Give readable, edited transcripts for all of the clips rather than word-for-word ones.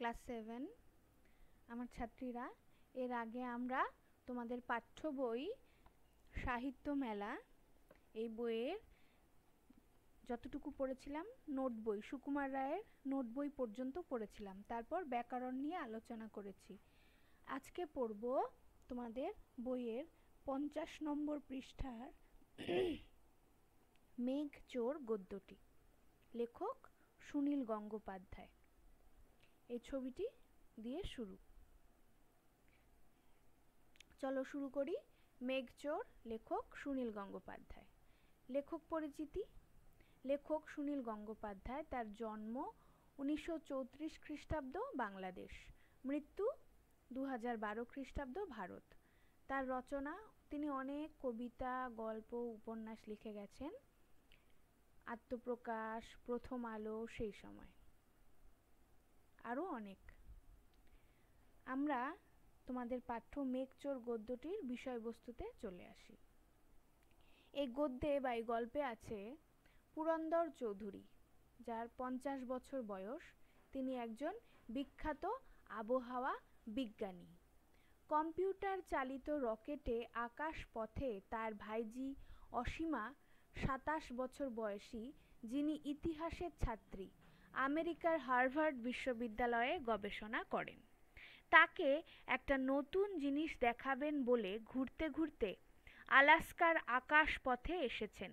Class 7 আমার ছাত্রীরা, এর আগে আমরা তোমাদের পাঠ্য বই সাহিত্য মেলা এই বইয়ের যতটুকু পড়েছিলাম নোট বই, সুকুমার রায়ের নোট বই পর্যন্ত পড়েছিলাম। তারপর ব্যাকরণ নিয়ে আলোচনা করেছি। আজকে পড়ব তোমাদের বইয়ের 50 নম্বর পৃষ্ঠার মেঘ চোর গদ্যটি। লেখক সুনীল গঙ্গোপাধ্যায়। এই ছবিটি দিয়ে শুরু। চলো শুরু করি। মেঘ চোর, লেখক সুনীল গঙ্গোপাধ্যায়। লেখক পরিচিতি। লেখক সুনীল গঙ্গোপাধ্যায়। তার জন্ম 1934 খ্রিস্টাব্দ, বাংলাদেশ। মৃত্যু 2012 খ্রিস্টাব্দ, ভারত। তার রচনা, তিনি অনেক কবিতা, গল্প, উপন্যাস লিখে গেছেন। আত্মপ্রকাশ, প্রথম আলো, সেই সময় আরও অনেক। আমরা তোমাদের পাঠ্য মেঘ চোর গদ্যটির বিষয়বস্তুতে চলে আসি। এই গদ্যে বা এই গল্পে আছে পুরন্দর চৌধুরী, যার 50 বছর বয়স। তিনি একজন বিখ্যাত আবহাওয়া বিজ্ঞানী। কম্পিউটার চালিত রকেটে আকাশ পথে তার ভাইঝি অসীমা 27 বছর বয়সী, যিনি ইতিহাসের ছাত্রী, আমেরিকার হার্ভার্ড বিশ্ববিদ্যালয়ে গবেষণা করেন। তাকে একটা নতুন জিনিস দেখাবেন বলে ঘুরতে ঘুরতে আলাস্কার আকাশ পথে এসেছেন।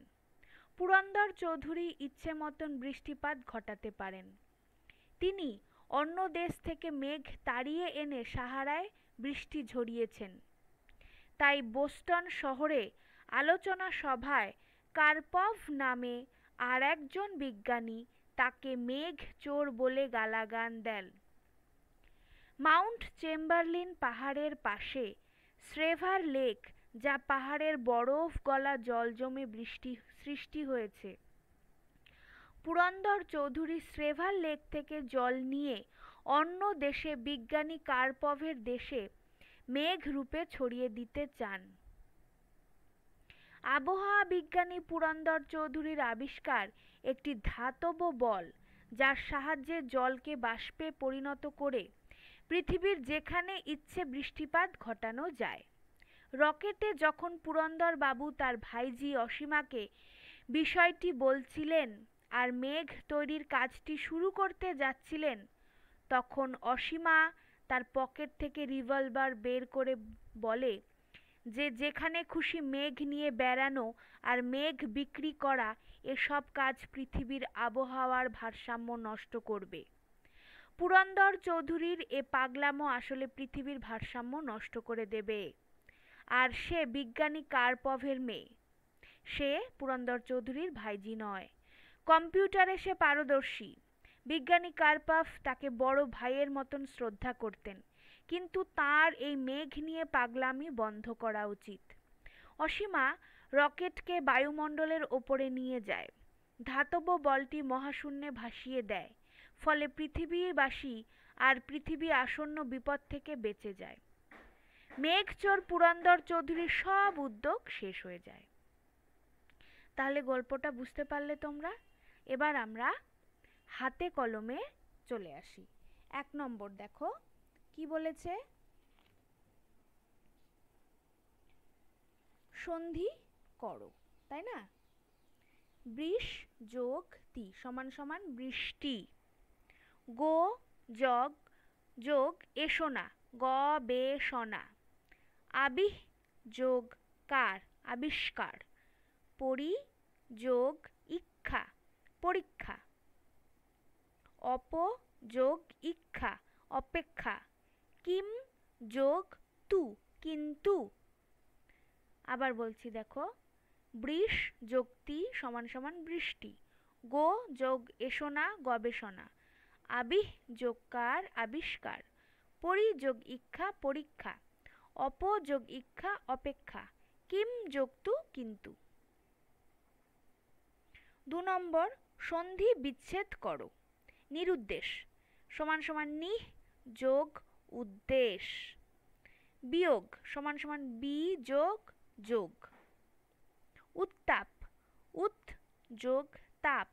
পুরন্দর চৌধুরী ইচ্ছে মতন বৃষ্টিপাত ঘটাতে পারেন। তিনি অন্য দেশ থেকে মেঘ তাড়িয়ে এনে সাহারায় বৃষ্টি ঝরিয়েছেন। তাই বোস্টন শহরে আলোচনা সভায় কার্পভ নামে আর একজন বিজ্ঞানী তাকে মেঘ চোর বলে গালাগান দেন। মাউন্ট চেম্বারলিন পাহাড়ের পাশে শ্রেভার লেক, যা পাহাড়ের বরফ গলা জল জমে বৃষ্টি সৃষ্টি হয়েছে। পুরন্দর চৌধুরী শ্রেভার লেক থেকে জল নিয়ে অন্য দেশে বিজ্ঞানী কার্পভের দেশে মেঘ রূপে ছড়িয়ে দিতে চান। আবহাওয়া বিজ্ঞানী পুরন্দর চৌধুরীর আবিষ্কার একটি ধাতব বল, যার সাহায্যে জলকে বাষ্পে পরিণত করে পৃথিবীর যেখানে ইচ্ছে বৃষ্টিপাত ঘটানো যায়। রকেটে যখন পুরন্দর বাবু তার ভাইঝি অসীমাকে বিষয়টি বলছিলেন আর মেঘ তৈরির কাজটি শুরু করতে যাচ্ছিলেন, তখন অসীমা তার পকেট থেকে রিভলভার বের করে বলে যে যেখানে খুশি মেঘ নিয়ে বেড়ানো আর মেঘ বিক্রি করা, এসব কাজ পৃথিবীর আবহাওয়ার ভারসাম্য নষ্ট করবে। পুরন্দর চৌধুরীর এ পাগলামো আসলে পৃথিবীর ভারসাম্য নষ্ট করে দেবে। আর সে বিজ্ঞানী কার্পভের মেয়ে, সে পুরন্দর চৌধুরীর ভাইঝি নয়। কম্পিউটারে সে পারদর্শী। বিজ্ঞানী কার্পভ তাকে বড় ভাইয়ের মতন শ্রদ্ধা করতেন, কিন্তু তার এই মেঘ নিয়ে পাগলামি বন্ধ করা উচিত। অসীমা রকেটকে বায়ুমণ্ডলের ওপরে নিয়ে যায়। ধাতব বলটি মহাশূন্যে ভাসিয়ে দেয়, ফলে পৃথিবীবাসী আর পৃথিবী আসন্ন বিপদ থেকে বেঁচে যায়। মেঘ চোর পুরন্দর চৌধুরীর সব উদ্যোগ শেষ হয়ে যায়। তাহলে গল্পটা বুঝতে পারলে তোমরা? এবার আমরা হাতে কলমে চলে আসি। 1 নম্বর দেখো কি বলেছে। সন্ধি করো, তাই না? বৃষ যোগ তি সমান সমান বৃষ্টি। গো যোগ যোগ এসোনা, গবেষণা। আবিহ যোগ কার, আবিষ্কার। পরি যোগ ইক্ষা, পরীক্ষা। অপ যোগ ইক্ষা, অপেক্ষা। কিম যোগ তু, কিন্তু। আবার বলছি দেখো, বৃষ যোগ তি সমান সমান বৃষ্টি। গো যোগ এসোনা, গবেষণা। আবিহ যোগ কার, আবিষ্কার। পরি যোগ ইক্ষা, পরীক্ষা। অপ যোগ ইক্ষা, অপেক্ষা। কিম যোগ তু, কিন্তু। 2 নম্বর, সন্ধি বিচ্ছেদ করো। নিরুদ্দেশ সমান সমান নিহ যোগ উদ্দেশ। বিয়োগ সমান সমান বি যোগ যোগ। উত্তাপ, উত যোগ তাপ।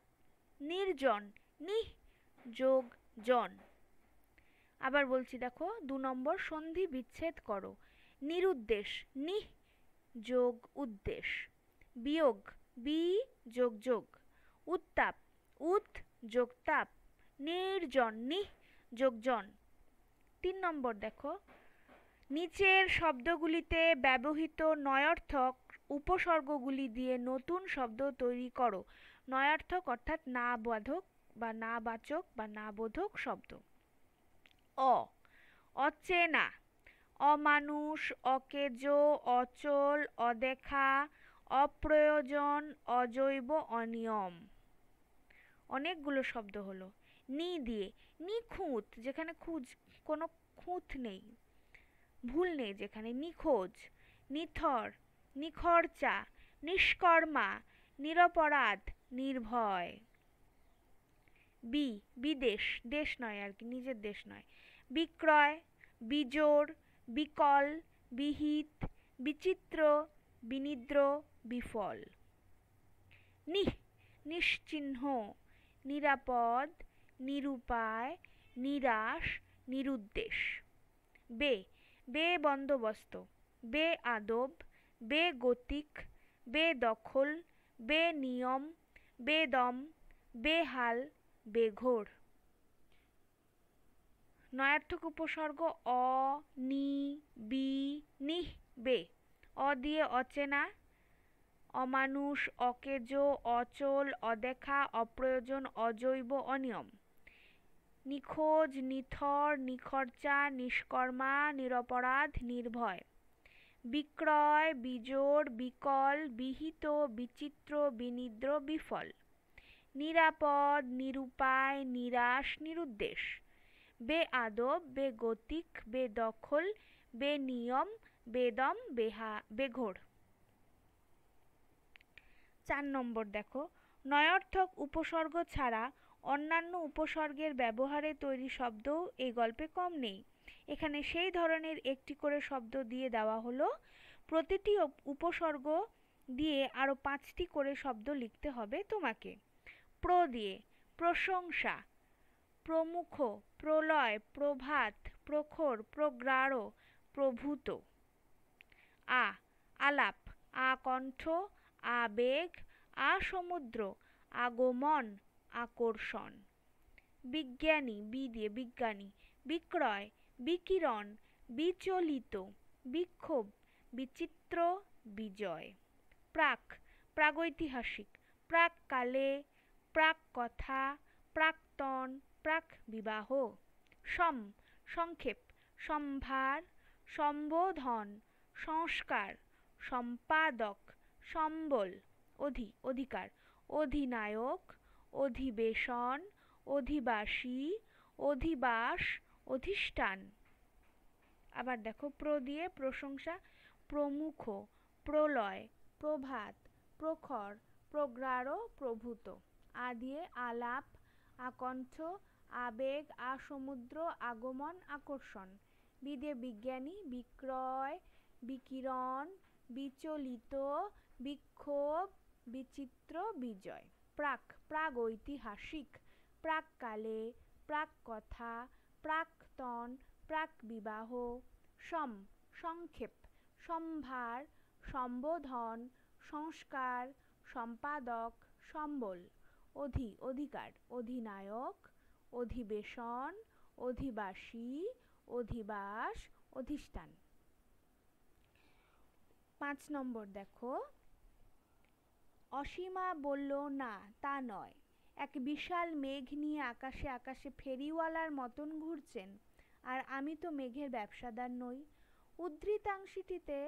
নির্জন, নিহ যোগ জন। আবার বলছি দেখো, 2 নম্বর, সন্ধি বিচ্ছেদ করো। নিরুদ্দেশ, নিঃ যোগ উদ্দেশ। বিয়োগ, বি যোগ যোগ। উত্তাপ, উত যোগ তাপ। নির্জন, নিঃ যোগ জন। 3 নম্বর দেখো, নিচের শব্দগুলিতে ব্যবহৃত নয়ার্থক উপসর্গগুলি দিয়ে নতুন শব্দ তৈরি করো। নয়ার্থক অর্থাৎ না বাধক বা না বাচক বা না বোধক শব্দ। অ, অচেনা, অমানুষ, অকেজো, অচল, অদেখা, অপ্রয়োজন, অজৈব, অনিয়ম। অনেকগুলো শব্দ হলো। নি দিয়ে, নিখুঁত, যেখানে কোনো খুঁত নেই, ভুল নেই যেখানে, নিখোঁজ। নিথর, নিখরচা, নিষ্কর্মা, নিরপরাধ, নির্ভয়। বিদেশ, দেশ নয় আর কি, নিজের দেশ নয়। বিক্রয়, বিজোড়, বিকল, বিহিত, বিচিত্র, বিনিদ্র, বিফল। নিশ্চিহ্ন, নিরাপদ, নিরুপায়, নিরাশ, নিরুদ্দেশ। বেবন্দোবস্ত, বেআদব, বেগতিক, বেদখল, বেনিয়ম, বেদম, বেহাল, বেঘোর। নয়ার্থক উপসর্গ অ, নি, বি, নিঃ, বে। অ দিয়ে অচেনা, অমানুষ, অকেজো, অচল, অদেখা, অপ্রয়োজন, অজৈব, অনিয়ম। নিখোঁজ, নিথর, নিখরচা, নিষ্কর্মা, নিরপরাধ, নির্ভয়। বিক্রয়, বিজোড়, বিকল, বিহিত, বিচিত্র, বিনিদ্র, বিফল। নিরাপদ, নিরুপায়, নিরাশ, নিরুদ্দেশ। বেআদব, বেগতিক, বেদখল, বেনিয়ম, বেদম, বেঘোর। 4 নম্বর দেখো, নয়ার্থক উপসর্গ ছাড়া অন্যান্য উপসর্গের ব্যবহারে তৈরি শব্দও এই গল্পে কম নেই। এখানে সেই ধরনের একটি করে শব্দ দিয়ে দেওয়া হলো। প্রতিটি উপসর্গ দিয়ে আরো 5টি করে শব্দ লিখতে হবে তোমাকে। প্র দিয়ে, প্রশংসা, প্রমুখ, প্রলয়, প্রভাত, প্রখর, প্রগাঢ়, প্রভূত। আলাপ, আকণ্ঠ, আবেগ, আসমুদ্র, আগমন, আকর্ষণ। বিজ্ঞানী, বি দিয়ে, বিজ্ঞানী, বিক্রয়, বিকিরণ, বিচলিত, বিক্ষোভ, বিচিত্র, বিজয়। প্রাগৈতিহাসিক, প্রাক্কালে, প্রাক্কথা, প্রাক্তন, প্রাক্বিবাহ। সংক্ষেপ, সম্ভার, সম্বোধন, সংস্কার, সম্পাদক, সম্বল। অধিকার, অধিনায়ক, অধিবেশন, অধিবাসী, অধিবাস, অধিষ্ঠান। আবার দেখো, প্র দিয়ে প্রশংসা, প্রমুখ, প্রলয়, প্রভাত, প্রখর, প্রগাঢ়, প্রভূত। দিয়ে আলাপ, আকণ্ঠ, আবেগ, আসমুদ্র, আগমন, আকর্ষণ। বি দিয়ে বিজ্ঞানী, বিক্রয়, বিকিরণ, বিচলিত, বিক্ষোভ, বিচিত্র, বিজয়। প্রাগৈতিহাসিক, প্রাক্কালে, প্রাক্কথা, প্রাক্তন, প্রাক্বিবাহ। সংক্ষেপ, সম্ভার, সম্বোধন, সংস্কার, সম্পাদক, সম্বল। অধিকার, অধিনায়ক, অধিবেশন, অধিবাসী, অধিবাস, অধিষ্ঠান। 5 নম্বর দেখো, অসীমা বলল না তা নয়, এক বিশাল মেঘ নিয়ে আকাশে আকাশে ফেরিওয়ালার মতন ঘুরছেন, আর আমি তো মেঘের ব্যবসাদার নই। উদ্ধৃতাংশটিতে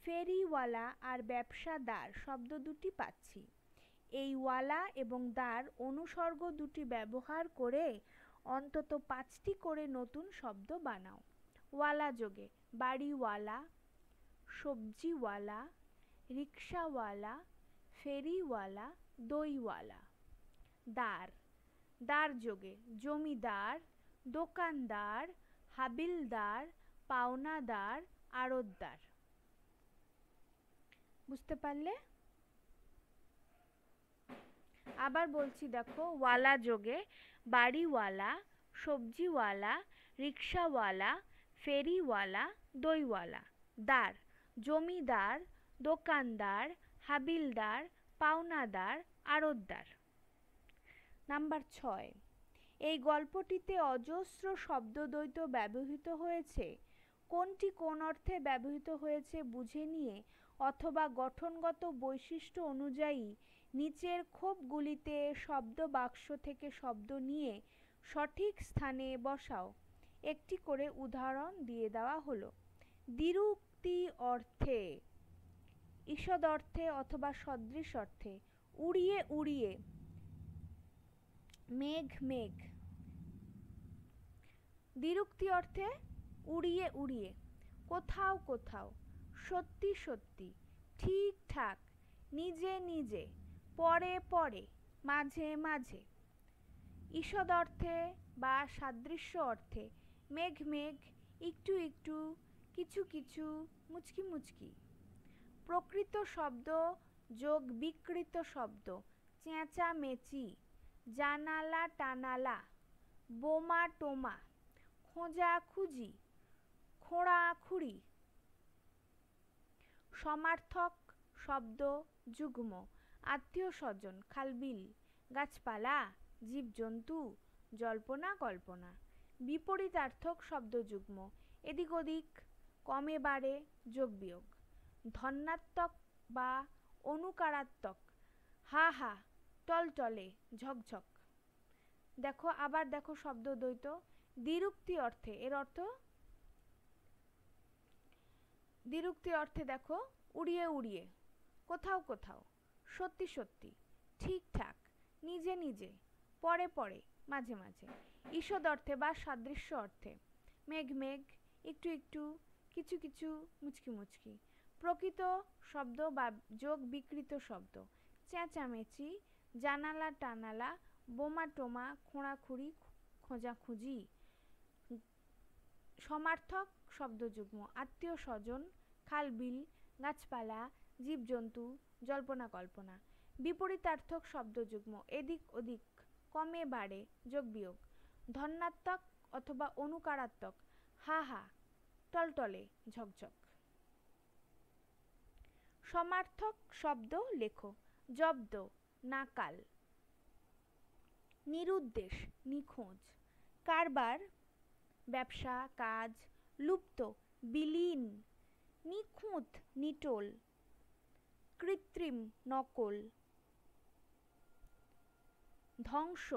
ফেরিওয়ালা আর ব্যবসাদার শব্দ দুটি পাচ্ছি। এই ওয়ালা এবং দার অনুসর্গ দুটি ব্যবহার করে অন্তত 5টি করে নতুন শব্দ বানাও। ওয়ালা যোগে বাড়িওয়ালা, সবজিওয়ালা, রিক্সাওয়ালা, ফেরিওয়ালা, দইওয়ালা। দার যোগে জমিদার, দোকানদার, হাবিলদার, পাওনাদার, আড়তদার। বুঝতে পারলে? আবার বলছি দেখো, ওয়ালা যোগে বাড়িওয়ালা, সবজিওয়ালা, রিক্সাওয়ালা, ফেরিওয়ালা, দইওয়ালা। দার, জমিদার, দোকানদার, হাবিলদার, পাওনাদার, আড়তদার। নাম্বার 6, এই গল্পটিতে অজস্র শব্দদ্বৈত ব্যবহৃত হয়েছে। কোনটি কোন অর্থে ব্যবহৃত হয়েছে বুঝে নিয়ে অথবা গঠনগত বৈশিষ্ট্য অনুযায়ী নিচের খোপগুলিতে শব্দ বাক্স থেকে শব্দ নিয়ে সঠিক স্থানে বসাও। একটি করে উদাহরণ দিয়ে দেওয়া হলো। দ্বিরুক্তি অর্থে, ঈষদ অর্থে অথবা সদৃশ অর্থে। উড়িয়ে উড়িয়ে, মেঘ মেঘ। দ্বিরুক্তি অর্থে উড়িয়ে উড়িয়ে, কোথাও কোথাও, সত্যি সত্যি, ঠিক ঠাক, নিজে নিজে, পরে পরে, মাঝে মাঝে। ঈষদ অর্থে বা সাদৃশ্য অর্থে মেঘ মেঘ, একটু একটু, কিছু কিছু, মুচকি মুচকি। প্রকৃত শব্দ যোগ বিকৃত শব্দ। চেঁচামেচি, জানালা টানালা, বোমা টোমা, খোঁজাখুঁজি, খোঁড়াখুড়ি। সমার্থক শব্দ যুগ্ম। আত্মীয় স্বজন, খালবিল, গাছপালা, জীবজন্তু, জল্পনা কল্পনা। বিপরীতার্থক শব্দ যুগ্ম। এদিক ওদিক, কমে বাড়ে, যোগ বিয়োগ। ধন্যাত্মক বা অনুকারাত্মক। হা হা, টলটলে, ঝকঝক। দেখো আবার দেখো শব্দদ্বৈত। দ্বিরুক্তি অর্থে, এর অর্থ দ্বিরুক্তি অর্থে দেখো উড়িয়ে উড়িয়ে, কোথাও কোথাও, সত্যি সত্যি, ঠিকঠাক, নিজে নিজে, পরে পরে, মাঝে মাঝে। ঈষদ অর্থে বা সাদৃশ্য অর্থে মেঘ মেঘ, একটু একটু, কিছু কিছু, মুচকি মুচকি। প্রকৃত শব্দ বা যোগ বিকৃত শব্দ। চেঁচামেচি, জানালা টানালা, বোমা টোমা, খোঁড়াখুড়ি, খোঁজাখুঁজি। সমার্থক শব্দযুগ্ম। আত্মীয় স্বজন, খালবিল, গাছপালা, জীবজন্তু, জল্পনা কল্পনা। বিপরীতার্থক শব্দযুগ্ম। এদিক ওদিক, কমে বাড়ে, যোগ বিয়োগ। ধন্যাত্মক অথবা অনুকারাত্মক। হা হা, টলটলে, ঝকঝক। সমার্থক শব্দ লেখো। জব্দ, নাকাল। নিরুদ্দেশ, নিখোঁজ। কারবার, ব্যবসা, কাজ। লুপ্ত, বিলীন। নিখুঁত, নিটোল। কৃত্রিম, নকল। ধ্বংস,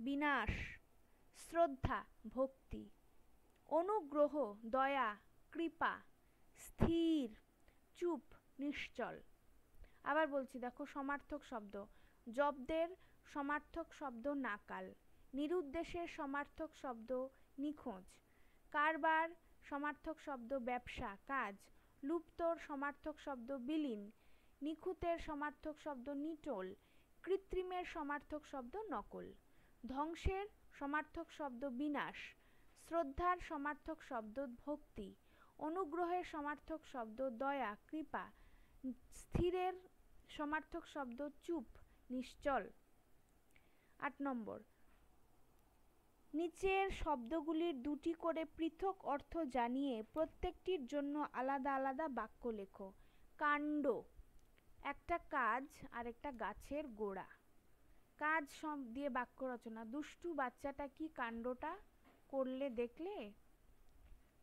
বিনাশ। শ্রদ্ধা, ভক্তি। অনুগ্রহ, দয়া, কৃপা। স্থির, চুপ, নিশ্চল। আবার বলছি দেখো সমার্থক শব্দ। জব্দের সমার্থক শব্দ নাকাল। নিরুদ্দেশের সমার্থক শব্দ নিখোঁজ। কারবার সমার্থক শব্দ ব্যবসা, কাজ। লুপ্তর সমার্থক শব্দ বিলীন। নিখুঁতের সমার্থক শব্দ নিটোল। কৃত্রিমের সমার্থক শব্দ নকল। ধ্বংসের সমার্থক শব্দ বিনাশ। শ্রদ্ধার সমার্থক শব্দ ভক্তি। অনুগ্রহের সমার্থক শব্দ দয়া, কৃপা। স্থিরের সমার্থক শব্দ চুপ, নিশ্চল। 8 নম্বর, নিচের শব্দগুলির দুটি করে পৃথক অর্থ জানিয়ে প্রত্যেকটির জন্য আলাদা আলাদা বাক্য লেখো। কাণ্ড, একটা কাজ আর একটা গাছের গোড়া। কাজ দিয়ে বাক্য রচনা। দুষ্টু বাচ্চাটা কি কাণ্ডটা করলে দেখলে?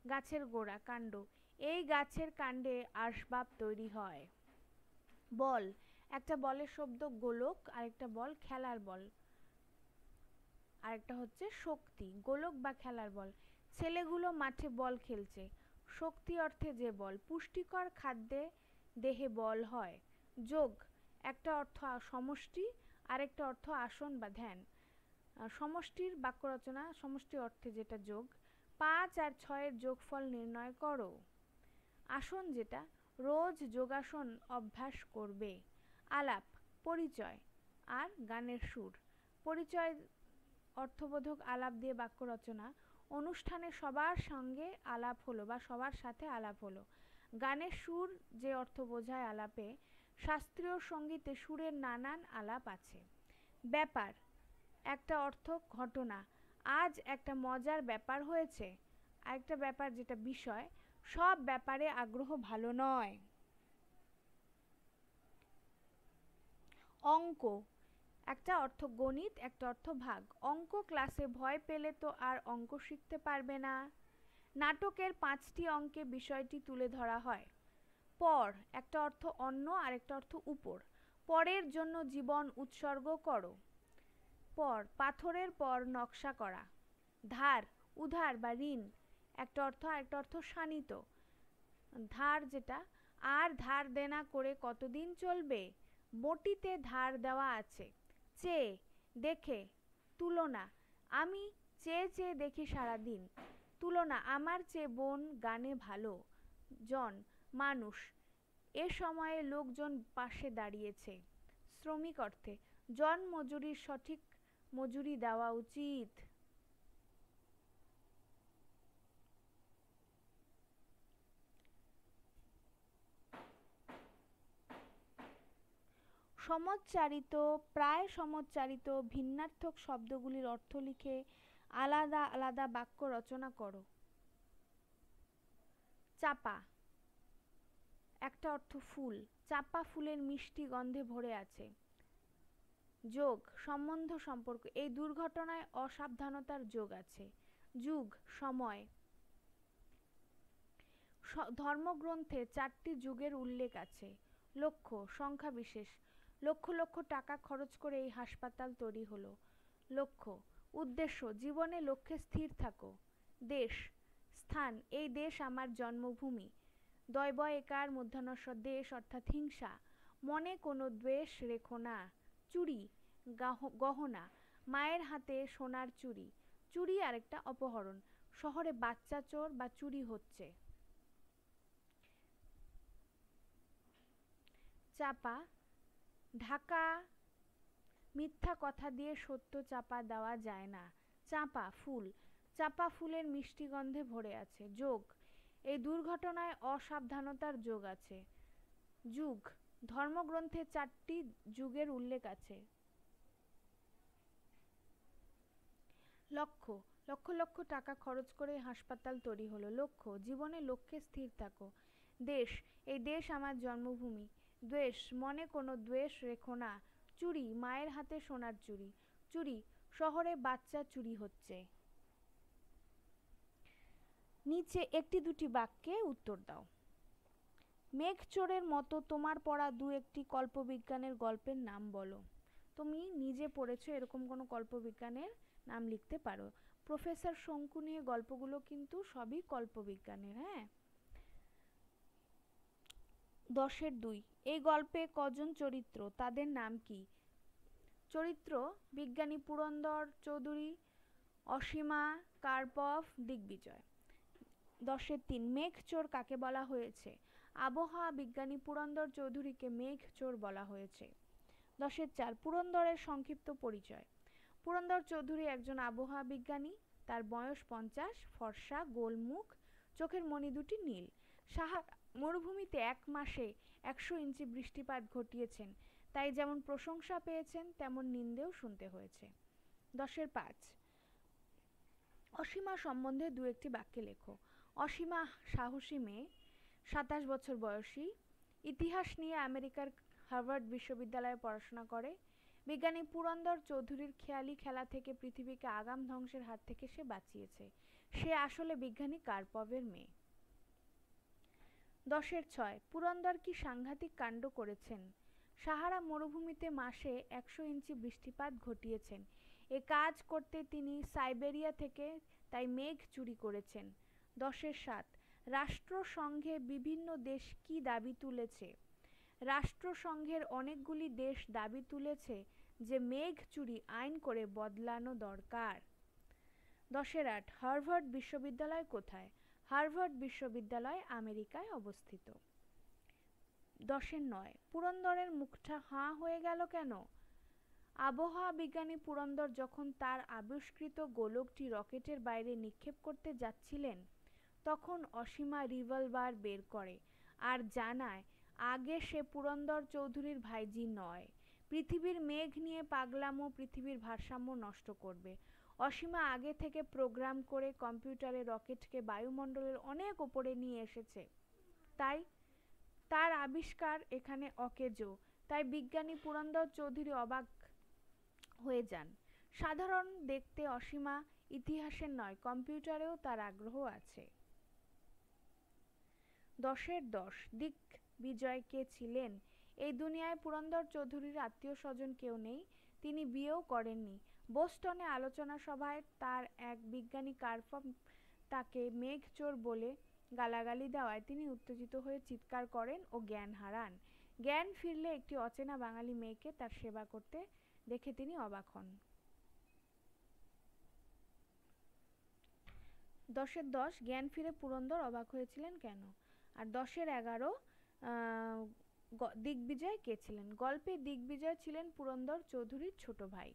গাছের গোড়া, কাণ্ড। এই গাছের কাণ্ডে আসবাব তৈরি হয়। বল, একটা বলের শব্দ গোলক, আরেকটা বল খেলার বল, আরেকটা হচ্ছে শক্তি। গোলক বা খেলার বল। ছেলেগুলো মাঠে বল খেলছে। শক্তি অর্থে যে বল। পুষ্টিকর খাদ্যে দেহে বল হয়। যোগ, একটা অর্থ সমষ্টি, আরেকটা অর্থ আসন বা ধ্যান। সমষ্টির বাক্য রচনা, সমষ্টি অর্থে যেটা যোগ। 5 আর 6 এর যোগফল নির্ণয় করো। আসন যেটা, রোজ যোগাসন অভ্যাস করবে। আলাপ, পরিচয় আর গানের সুর। পরিচয় অর্থবোধক আলাপ দিয়ে বাক্য রচনা। অনুষ্ঠানে সবার সঙ্গে আলাপ হলো বা সবার সাথে আলাপ হলো। গানের সুর যে অর্থ বোঝায় আলাপে। শাস্ত্রীয় সঙ্গীতে সুরের নানান আলাপ আছে। ব্যাপার, একটা অর্থ ঘটনা। আজ একটা মজার ব্যাপার হয়েছে। আরেকটা ব্যাপার যেটা বিষয়, সব ব্যাপারে আগ্রহ ভালো নয়। অঙ্ক, একটা অর্থ গণিত, একটা অর্থ ভাগ। অঙ্ক ক্লাসে ভয় পেলে তো আর অঙ্ক শিখতে পারবে না। নাটকের 5টি অঙ্কে বিষয়টি তুলে ধরা হয়। পর, একটা অর্থ অন্য আর একটা অর্থ উপর। পরের জন্য জীবন উৎসর্গ করো। পর, পাথরের পর নকশা করা। ধার, উধার বা ঋণ, একটা অর্থ আর একটা অর্থ শানিত। ধার যেটা, আর ধার দেনা করে কতদিন চলবে, বটিতে ধার দেওয়া আছে। চেয়ে, দেখে, তুলনা, আমি চেয়ে চেয়ে দেখি সারাদিন। তুলনা, আমার চেয়ে বোন গানে ভালো। জন, মানুষ, এ সময়ে লোকজন পাশে দাঁড়িয়েছে। শ্রমিক অর্থে, জন মজুরির সঠিক মজুরি দেওয়া উচিত। সমচ্চারিত, প্রায় সমচ্চারিত ভিন্নার্থক শব্দগুলির অর্থ লিখে আলাদা আলাদা বাক্য রচনা করো। চাপা, একটা অর্থ ফুল। চাপা ফুলের মিষ্টি গন্ধে ভরে আছে। যোগ, সম্বন্ধ সম্পর্ক, এই দুর্ঘটনায় অসাবধানতার যোগ আছে। যুগ, সময়। ধর্মগ্রন্থে 4টি যুগের উল্লেখ আছে। লক্ষ্য, সংখ্যা বিশেষ, লক্ষ লক্ষ টাকা খরচ করে এই হাসপাতাল তৈরি হলো। লক্ষ্য, উদ্দেশ্য, জীবনে লক্ষ্যে স্থির থাকো। দেশ, স্থান, এই দেশ আমার জন্মভূমি। দয়ব একার মূর্ধন্যস্ব দেশ অর্থাৎ হিংসা। মনে কোনো দ্বেষ রেখো না। চুরি, গহনা, মায়ের হাতে সোনার চুরি। চুরি আরেকটা অপহরণ। শহরে বাচ্চা চোর বা চুরি হচ্ছে। চাপা, ঢাকা, মিথ্যা কথা দিয়ে সত্য চাপা দেওয়া যায় না। চাপা ফুল, চাপা ফুলের মিষ্টি গন্ধে ভরে আছে। যোগ, এই দুর্ঘটনায় অসাবধানতার যোগ আছে। যুগ, ধর্মগ্রন্থে 4টি যুগের উল্লেখ আছে। লক্ষ্য, লক্ষ লক্ষ টাকা খরচ করে হাসপাতাল তৈরি হলো। লক্ষ্য, জীবনে লক্ষ্যে স্থির থাকো। দেশ, এই দেশ আমার জন্মভূমি। দ্বেষ, মনে কোনো দ্বেষ রেখো না। চুরি, মায়ের হাতে সোনার চুরি। চুরি, শহরে বাচ্চা চুরি হচ্ছে। নিচে একটি দুটি বাক্যে উত্তর দাও। মেঘচোরের মতো তোমার পড়া দু একটি কল্পবিজ্ঞানের গল্পের নাম বলো। তুমি নিজে পড়েছো এরকম কোনো কল্পবিজ্ঞানের নাম লিখতে পারো। প্রফেসর শঙ্কু নিয়ে গল্পগুলো কিন্তু সবই কল্পবিজ্ঞানের। হ্যাঁ, 10-2, এই গল্পে কজন চরিত্র, তাদের নাম কি? চরিত্র, বিজ্ঞানী পুরন্দর চৌধুরী, অসীমা, কার্পভ, দিগ্বিজয়। 10-3, মেঘচোর কাকে বলা হয়েছে? আবহাওয়া বিজ্ঞানী পুরন্দর চৌধুরীকে মেঘচোর বলা হয়েছে। 10-4, পুরন্দরের সংক্ষিপ্ত পরিচয়। পুরন্দর চৌধুরী একজন আবহাওয়া বিজ্ঞানী। তার বয়স 50, ফর্সা, গোলমুখ, চোখের মণি দুটি নীল। সাহারা মরুভূমিতে 1 মাসে 100 ইঞ্চি বৃষ্টিপাত ঘটিয়েছেন। তাই যেমন প্রশংসা পেয়েছেন তেমন নিন্দেও শুনতে হয়েছে। 10-5, অসীমা সম্বন্ধে দু একটি বাক্যে লেখো। অসীমা সাহসী মেয়ে, 27 বছর বয়সী, ইতিহাস নিয়ে আমেরিকার হার্ভার্ড বিশ্ববিদ্যালয়ে পড়াশোনা করে। বিজ্ঞানী পুরন্দর চৌধুরীর খেয়ালি খেলা থেকে পৃথিবীকে আগাম ধ্বংসের হাত থেকে সে বাঁচিয়েছে। সে আসলে বিজ্ঞানী কার্পভের মেয়ে। 10-6, পুরন্দর কি সাংঘাতিক কাণ্ড করেছেন। সাহারা মরুভূমিতে মাসে 100 ইঞ্চি বৃষ্টিপাত ঘটিয়েছেন। এ কাজ করতে তিনি সাইবেরিয়া থেকে তাই মেঘ চুরি করেছেন। 10-7, রাষ্ট্রসংঘে বিভিন্ন দেশ কি দাবি তুলেছে? রাষ্ট্রসংঘের অনেকগুলি দেশ দাবি তুলেছে যে মেঘ চুরি আইন করে বদলানো দরকার। 10-8, হার্ভার্ড বিশ্ববিদ্যালয় কোথায়? হার্ভার্ড বিশ্ববিদ্যালয় আমেরিকায় অবস্থিত। 10-9, পুরন্দরের মুখটা হাঁ হয়ে গেল কেন? আবহাওয়া বিজ্ঞানী পুরন্দর যখন তার আবিষ্কৃত গোলকটি রকেটের বাইরে নিক্ষেপ করতে যাচ্ছিলেন তখন অসীমা রিভলভার বের করে আর জানায় আগে সে পুরন্দর চৌধুরীর ভাইঝি নয়। পৃথিবীর মেঘ নিয়ে পাগলামো পৃথিবীর ভারসাম্য নষ্ট করবে। অসীমা আগে থেকে প্রোগ্রাম করে কম্পিউটারে রকেটকে বায়ুমণ্ডলের অনেক ওপরে নিয়ে এসেছে, তাই তার আবিষ্কার এখানে অকেজো। তাই বিজ্ঞানী পুরন্দর চৌধুরী অবাক হয়ে যান। সাধারণ দেখতে অসীমা ইতিহাসের নয়, কম্পিউটারেও তার আগ্রহ আছে। 10-এর 10 দিগ্বিজয় কে ছিলেন? এই দুনিয়ায় পুরন্দর চৌধুরীর আত্মীয় স্বজন কেউ নেই, তিনি বিয়েও করেননি। বোস্টনে আলোচনা সভায় তার এক বিজ্ঞানী কার্পভ তাকে মেঘচোর বলে গালাগালি দেওয়ায় তিনি উত্তেজিত হয়ে চিৎকার করেন ও জ্ঞান হারান। জ্ঞান ফিরলে একটি অচেনা বাঙালি মেয়েকে তার সেবা করতে দেখে তিনি অবাক হন। 10-এর 10 জ্ঞান ফিরে পুরন্দর অবাক হয়েছিলেন কেন? আর 10-এর 11 দিগ্বিজয় কে ছিলেন? গল্পে দিগ্বিজয় ছিলেন পুরন্দর চৌধুরীর ছোট ভাই,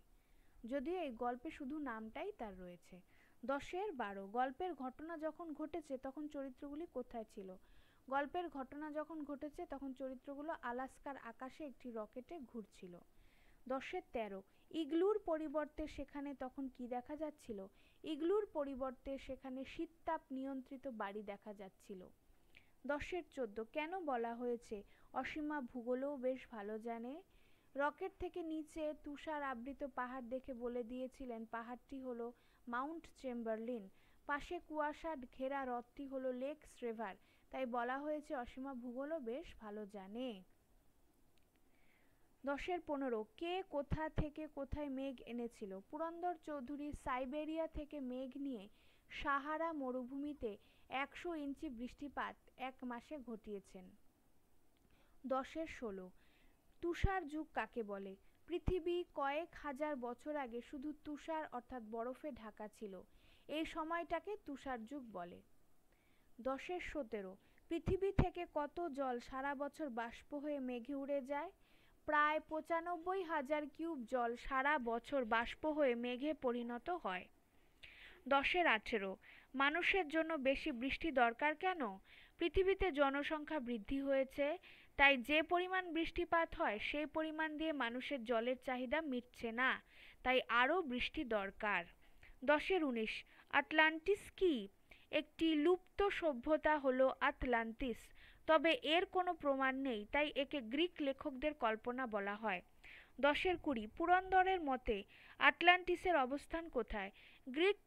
যদিও এই গল্পে শুধু নামটাই তার রয়েছে। 10-এর 12 গল্পের ঘটনা যখন ঘটেছে তখন চরিত্রগুলি কোথায় ছিল? গল্পের ঘটনা যখন ঘটেছে তখন চরিত্রগুলো আলাস্কার আকাশে একটি রকেটে ঘুরছিল। 10-এর 13 ইগলুর পরিবর্তে সেখানে তখন কি দেখা যাচ্ছিল? ইগলুর পরিবর্তে সেখানে শীততাপ নিয়ন্ত্রিত বাড়ি দেখা যাচ্ছিল। 10-এর 14 কেন বলা হয়েছে অসীমা ভূগোলও বেশ ভালো জানে? রকেট থেকে নিচে তুষার আবৃত পাহাড় দেখে বলে দিয়েছিলেন পাহাড়টি হলো মাউন্ট চেম্বারলিন, পাশে কুয়াশা ঘেরা হ্রদটি হলো লেক স্ট্রেভার, তাই বলা হয়েছে অসীমা ভূগোলও বেশ ভালো জানে। 10-এর 15 কে কোথা থেকে কোথায় মেঘ এনেছিল? পুরন্দর চৌধুরী সাইবেরিয়া থেকে মেঘ নিয়ে সাহারা মরুভূমিতে 100 ইঞ্চি বৃষ্টিপাত এক মাসে ঘটিয়েছেন। 10-এর 16 তুষার যুগ কাকে বলে? পৃথিবী কয়েক হাজার বছর আগে শুধু তুষার অর্থাৎ বরফে ঢাকা ছিল, এই সময়টাকে তুষার যুগ বলে। 10-এর 17 পৃথিবী থেকে কত জল সারা বছর বাষ্প হয়ে মেঘে উড়ে যায়? প্রায় 95,000 কিউব জল সারা বছর বাষ্প হয়ে মেঘে পরিণত হয়। 10-এর 18 মানুষের জন্য বেশি বৃষ্টি দরকার কেন? পৃথিবীতে জনসংখ্যা বৃদ্ধি হয়েছে, তাই যে পরিমাণ বৃষ্টিপাত হয় সেই পরিমাণ দিয়ে মানুষের জলের চাহিদা মিটছে না, তাই আরও বৃষ্টি দরকার। 10-এর 19 আটলান্টিস কি? একটি লুপ্ত সভ্যতা হলো আটলান্টিস, তবে এর কোনো প্রমাণ নেই, তাই একে গ্রিক লেখকদের কল্পনা বলা হয়। 10-এর 20 পুরন্দরের মতে আটলান্টিসের অবস্থান কোথায়? গ্রিক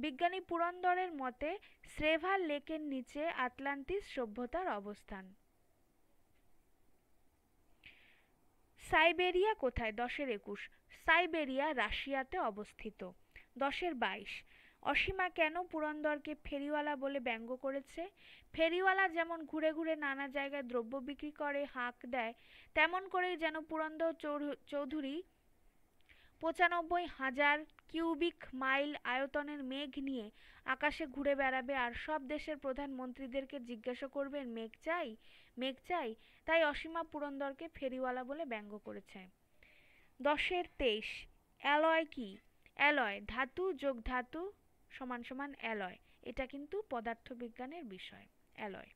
বিজ্ঞানী পুরন্দরের মতে স্ট্রেভার লেকের নিচে আটলান্টিস সভ্যতার অবস্থান। সাইবেরিয়া কোথায়? 10-এর 21 সাইবেরিয়া রাশিয়াতে অবস্থিত। 10-এর 22 অসীমা কেন পুরন্দরকে ফেরিওয়ালা বলে ব্যঙ্গ করেছে? ফেরিওয়ালা যেমন ঘুরে ঘুরে নানা জায়গায় দ্রব্য বিক্রি করে হাঁক দেয়, তেমন করেই যেন পুরন্দর চৌধুরী 95,000 কিউবিক মাইল আয়তনের মেঘ নিয়ে আকাশে ঘুরে বেড়াবে আর সব দেশের প্রধানমন্ত্রীদেরকে জিজ্ঞাসা করবেন মেঘ চাই, মেঘ চাই, তাই অসীমা পুরন্দরকে ফেরিওয়ালা বলে ব্যঙ্গ করেছে। 10-এর 23 অ্যালয় কি? অ্যালয় ধাতু যোগ ধাতু সমান সমান অ্যালয়, এটা কিন্তু পদার্থবিজ্ঞানের বিষয়। অ্যালয়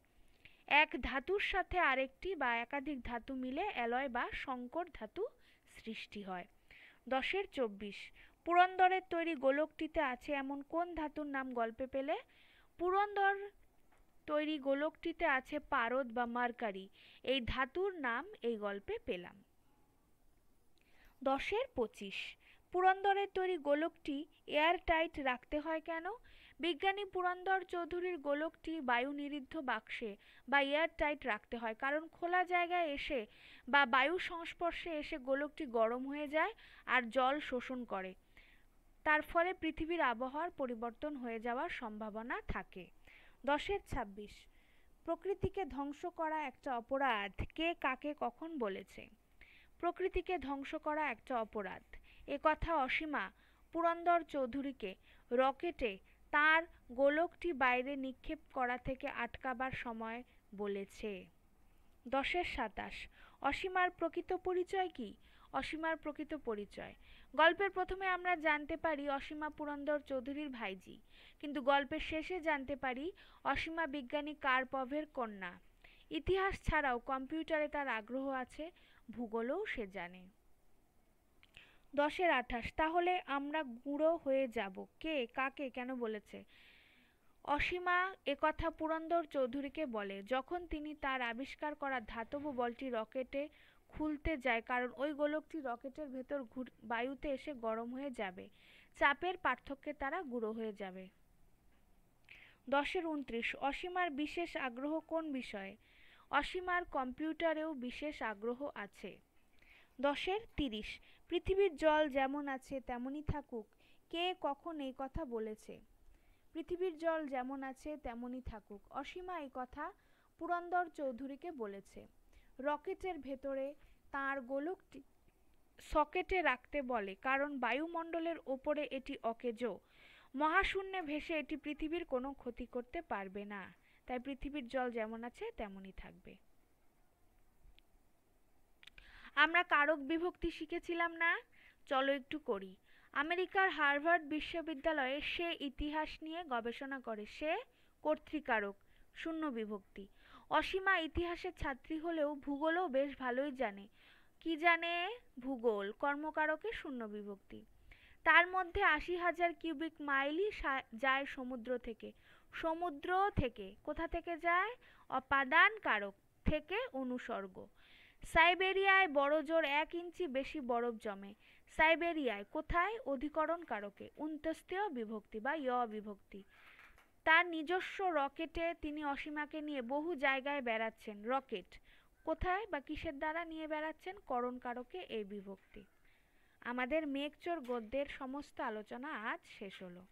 এক ধাতুর সাথে আরেকটি বা একাধিক ধাতু মিলে অ্যালয় বা সংকর ধাতু সৃষ্টি হয়। 10-এর 24 পুরন্দরের তৈরি গোলকটিতে আছে এমন কোন ধাতুর নাম গল্পে পেলে? পুরন্দর তৈরি গোলকটিতে আছে পারদ বা মার্কারি, এই ধাতুর নাম এই গল্পে পেলাম। 10-এর 25 পুরন্দরের তৈরি গোলকটি এয়ার টাইট রাখতে হয় কেন? বিজ্ঞানী পুরন্দর চৌধুরীর গোলকটি বায়ু নিরুদ্ধ বাক্সে বা এয়ার টাইট রাখতে হয়, কারণ খোলা জায়গায় এসে বা বায়ুর সংস্পর্শে এসে গোলকটি গরম হয়ে যায় আর জল শোষণ করে, তার ফলে পৃথিবীর আবহাওয়ার পরিবর্তন হয়ে যাওয়ার সম্ভাবনা থাকে। 10-এর 26 প্রকৃতিকে ধ্বংস করা একটা অপরাধ, কে কাকে কখন বলেছে? প্রকৃতিকে ধ্বংস করা একটা অপরাধ, এ কথা অসীমা পুরন্দর চৌধুরীকে রকেটে তার গোলকটি বাইরে নিক্ষেপ করা থেকে আটকাবার সময় বলেছে। 10-এর 27 অসীমার প্রকৃত পরিচয় কি? অসীমার প্রকৃত পরিচয় গল্পের প্রথমে আমরা জানতে পারি অসীমা পুরন্দর চৌধুরীর ভাইঝি, কিন্তু গল্পের শেষে জানতে পারি অসীমা বিজ্ঞানী কার্পভের কন্যা। ইতিহাস ছাড়াও কম্পিউটারে তার আগ্রহ আছে, ভূগোলও সে জানে। 10-28 তাহলে আমরা গুঁড়ো হয়ে যাব। কে কাকে কেন বলেছে? অসীমা একথা পুরন্দর চৌধুরীকে বলে যখন তিনি তার আবিষ্কার করা ধাতব বলটি রকেটে খুলতে যায়, কারণ ওই গোলকটি রকেটের ভেতর বায়ুতে এসে গরম হয়ে যাবে, চাপের পার্থক্যে তারা গুঁড়ো হয়ে যাবে। 10-29 অসীমার বিশেষ আগ্রহ কোন বিষয়ে? অসীমার কম্পিউটারেও বিশেষ আগ্রহ আছে। 10-30 পৃথিবীর জল যেমন আছে তেমনই থাকুক, কে কখন এই কথা বলেছে? পৃথিবীর জল যেমন আছে তেমনই থাকুক, অসীমা এই কথা পুরন্দর চৌধুরীকে বলেছে। রকেটের ভেতরে তার গোলকটি সকেটে রাখতে বলে, কারণ বায়ুমণ্ডলের ওপরে এটি অকেজো, মহাশূন্যে ভেসে এটি পৃথিবীর কোনো ক্ষতি করতে পারবে না, তাই পৃথিবীর জল যেমন আছে তেমনই থাকবে। আমরা কারক বিভক্তি শিখেছিলাম না? চলো একটু করি। আমেরিকার হার্ভার্ড বিশ্ববিদ্যালয়ে সে ইতিহাস নিয়ে গবেষণা করে, সে কর্তৃকারক, শূন্য বিভক্তি। অসীমা ইতিহাসের ছাত্রী হলেও ভূগোলও বেশ ভালোই জানে। কি জানে? ভূগোল, কর্মকারকে শূন্য বিভক্তি। তার মধ্যে ৮০,০০০ কিউবিক মাইলই যায় সমুদ্র থেকে। সমুদ্র থেকে কোথা থেকে যায়? অপাদান কারক থেকে অনুসর্গ। সাইবেরিয়ায় বড় জোর 1 ইঞ্চি বেশি বরফ জমে। সাইবেরিয়ায় কোথায়? অধিকরণ কারকে, উন্তস্তীয় বিভক্তি বা য় বিভক্তি। তার নিজস্ব রকেটে তিনি অসীমাকে নিয়ে বহু জায়গায় বেড়াচ্ছেন। রকেট কোথায় বা কিসের দ্বারা নিয়ে বেড়াচ্ছেন? করণ কারকে এই বিভক্তি। আমাদের মেঘচোর গদ্যের সমস্ত আলোচনা আজ শেষ হলো।